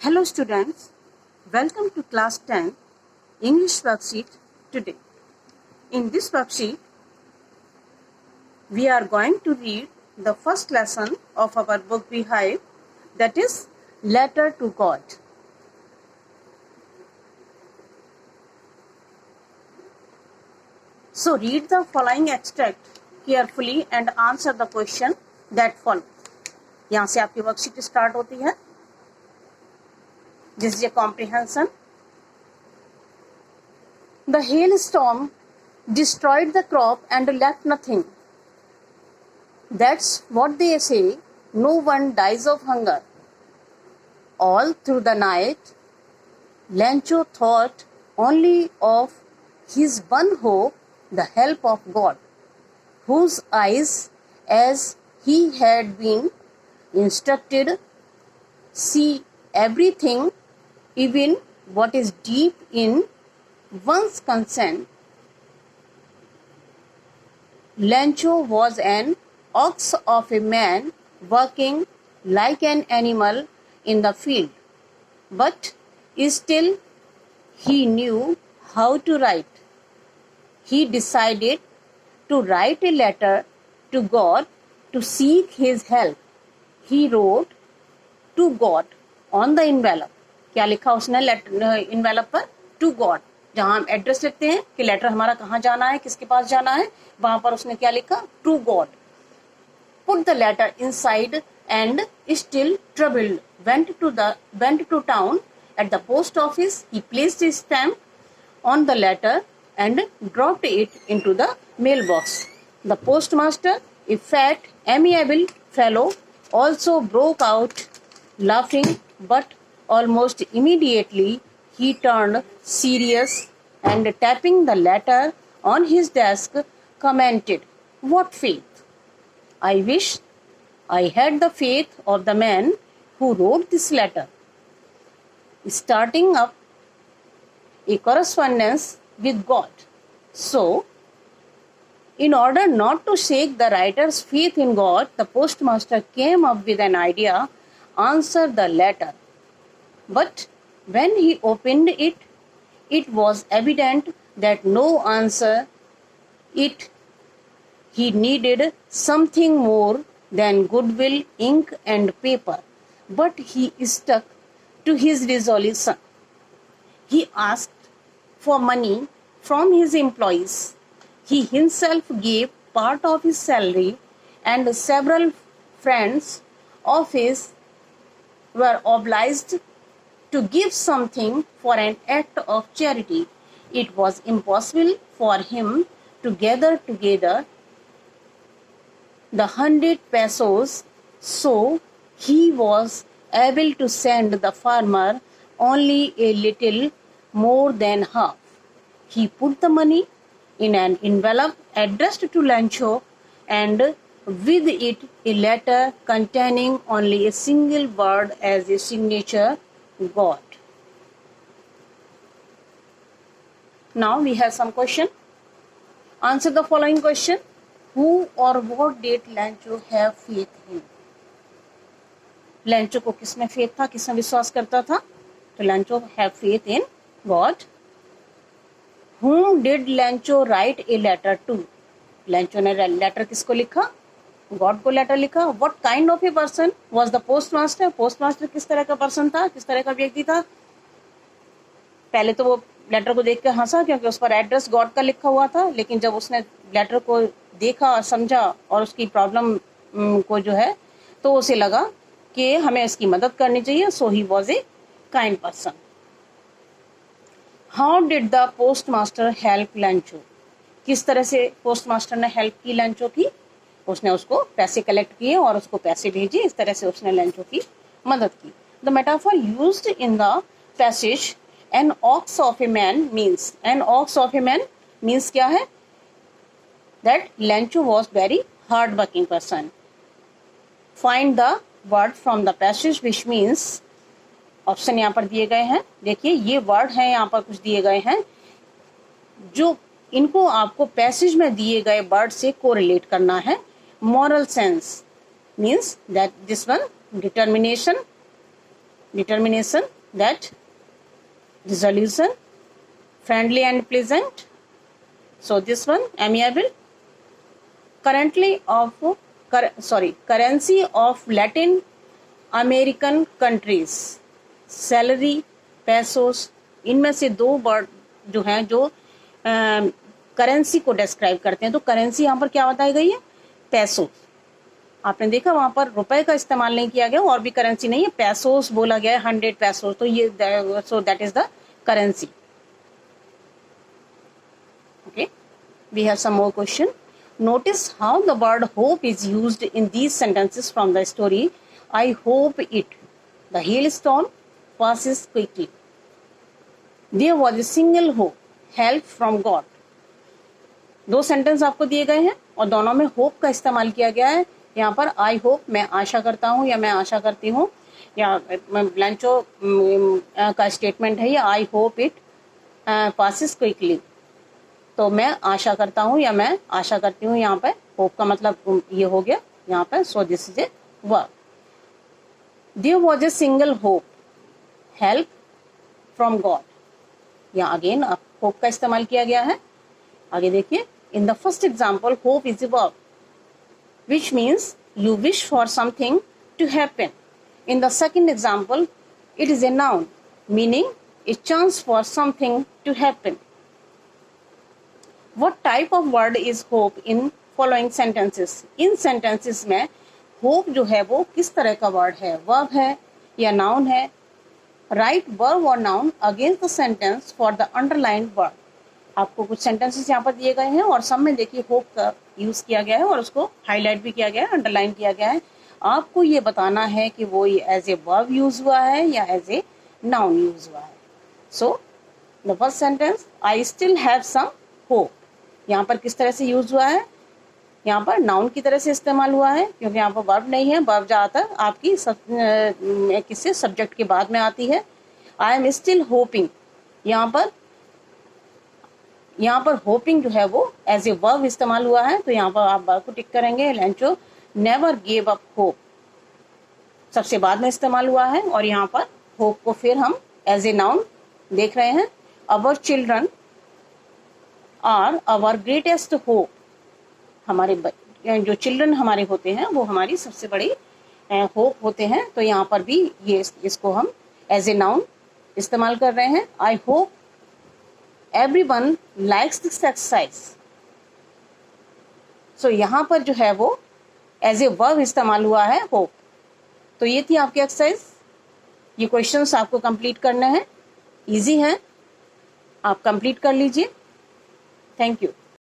Hello students, welcome to class 10 English worksheet today. In this worksheet, we are going to read the first lesson of our book Beehive, that is Letter to God. So read the following extract carefully and answer the question that follow. यहाँ से आपकी worksheet start होती है. This is a comprehension. The hailstorm destroyed the crop and left nothing. That's what they say. No one dies of hunger. All through the night, Lancho thought only of his one hope, the help of God, whose eyes, as he had been instructed, see everything, even what is deep in one's conscience. Lancho was an ox of a man working like an animal in the field, but still he knew how to write. He decided to write a letter to God to seek his help. He wrote to God on the envelope. क्या लिखा उसने envelope पर? To God. जहां हम address लिखते हैं कि letter हमारा कहाँ जाना है, किसके पास जाना है, वहां पर उसने क्या लिखा? To God. Put the letter inside and still troubled went to town. At the post office, he placed his stamp on the letter and dropped it into the mailbox. The postmaster, a fat, amiable fellow, also broke out laughing, but almost immediately he turned serious and tapping the letter on his desk commented, "What faith! I wish I had the faith of the man who wrote this letter." Starting up a correspondence with God. So, in order not to shake the writer's faith in God, the postmaster came up with an idea: answer the letter. But when he opened it, it was evident that no answer. He needed something more than goodwill, ink and paper. But he stuck to his resolution. He asked for money from his employees. He himself gave part of his salary, and several friends of his were obliged to give something for an act of charity. It was impossible for him to gather together the 100 pesos, so he was able to send the farmer only a little more than half. He put the money in an envelope addressed to Lancho, and with it a letter containing only a single word as a signature: God. Now we have some question. Answer the following question. Who or what did Lancho have faith in? Lancho को किसमें faith था, किसमें विश्वास करता था? तो Lancho have faith in God. Whom did Lancho write a letter to? Lancho ने letter किसको लिखा? God को लेटर लिखा. What kind of a person was the postmaster? Postmaster किस तरह का पर्सन था, किस तरह का व्यक्ति था? पहले तो वो लेटर को देख के हंसा क्योंकि उस पर एड्रेस गॉड का लिखा हुआ था, लेकिन जब उसने लेटर को देखा, समझा और उसकी प्रॉब्लम को जो है, तो उसे लगा कि हमें इसकी मदद करनी चाहिए. So he was a kind person. How did the postmaster help Lencho? किस तरह से पोस्टमास्टर ने हेल्प की लैंचो की? उसने उसको पैसे कलेक्ट किए और उसको पैसे भेजे. इस तरह से उसने लैंचो की मदद की. The metaphor used in the passage an ox of a man means, an ox of a man means क्या है? That Lancho was very hard working person. Find the word from the passage which means, option यहाँ पर दिए गए हैं. देखिए ये word हैं, यहाँ पर कुछ दिए गए हैं जो इनको आपको पैसेज में दिए गए वर्ड से कोरिलेट करना है. moral sense means that this one, determination, determination, that, resolution, friendly and pleasant. So this one, amiable. Currency of Latin American countries, salary, pesos, इनमें से दो वर्ड जो हैं जो करेंसी को डिस्क्राइब करते हैं। तो करेंसी यहाँ पर क्या बताई गई है? पैसो। आपने देखा वहां पर रुपए का इस्तेमाल नहीं किया गया, और भी करेंसी नहीं है, पैसोस बोला गया है, 100 पैसोस। तो ये so that is the currency. Okay, we have some more question. Notice how the word hope is used in these sentences from the story. I hope it. The hailstorm passes quickly. There was a single hope, help from God. दो sentence आपको दिए गए हैं और दोनों में hope का इस्तेमाल किया गया है। यहाँ पर आई होप, मैं आशा करता हूँ या मैं आशा करती हूँ, या ब्लैंचो का स्टेटमेंट है ये, I hope it passes quickly. तो मैं आशा करता हूँ या मैं आशा करती हूँ, यहाँ पे होप का मतलब ये हो गया यहाँ पे। So this is a verb. There was a single hope, help from God. यहाँ अगेन होप का इस्तेमाल किया गया है। आगे देखिए, in the first example hope is a verb which means you wish for something to happen. In the second example it is a noun meaning a chance for something to happen. What type of word is hope in following sentences? इन sentences में hope जो है वो किस तरह का word है? verb है या noun है? Write verb or noun against the sentence for the underlined word. आपको कुछ sentences यहाँ पर दिए गए हैं और सब में देखिए hope का use किया गया है और उसको highlight भी किया गया है, underline किया गया है। आपको ये बताना है कि वो as a verb use हुआ है या as a noun use हुआ है। So the first sentence, I still have some hope. यहाँ पर किस तरह से यूज हुआ है? यहाँ पर नाउन की तरह से इस्तेमाल हुआ है, क्योंकि यहाँ पर वर्ब नहीं है। वर्ब ज्यादातर आपकी किससे सब्जेक्ट के बाद में आती है। आई एम स्टिल होपिंग, यहाँ पर होपिंग जो है वो एज ए वर्ब इस्तेमाल हुआ है, तो यहाँ पर आप वर्ब को टिक करेंगे। Lencho never give up hope सबसे बाद में इस्तेमाल हुआ है, और यहाँ पर होप को फिर हम एज ए नाउन देख रहे हैं। Our children are our greatest hope, हमारे जो चिल्ड्रन हमारे होते हैं वो हमारी सबसे बड़ी होप होते हैं। तो यहाँ पर भी ये इसको हम एज ए नाउन इस्तेमाल कर रहे हैं। I hope everyone likes this exercise. So यहाँ पर जो है वो एज ए वर्ब इस्तेमाल हुआ है होप। तो ये थी आपकी एक्सरसाइज। ये क्वेश्चंस आपको कंप्लीट करने हैं, इजी हैं, आप कंप्लीट कर लीजिए। Thank you.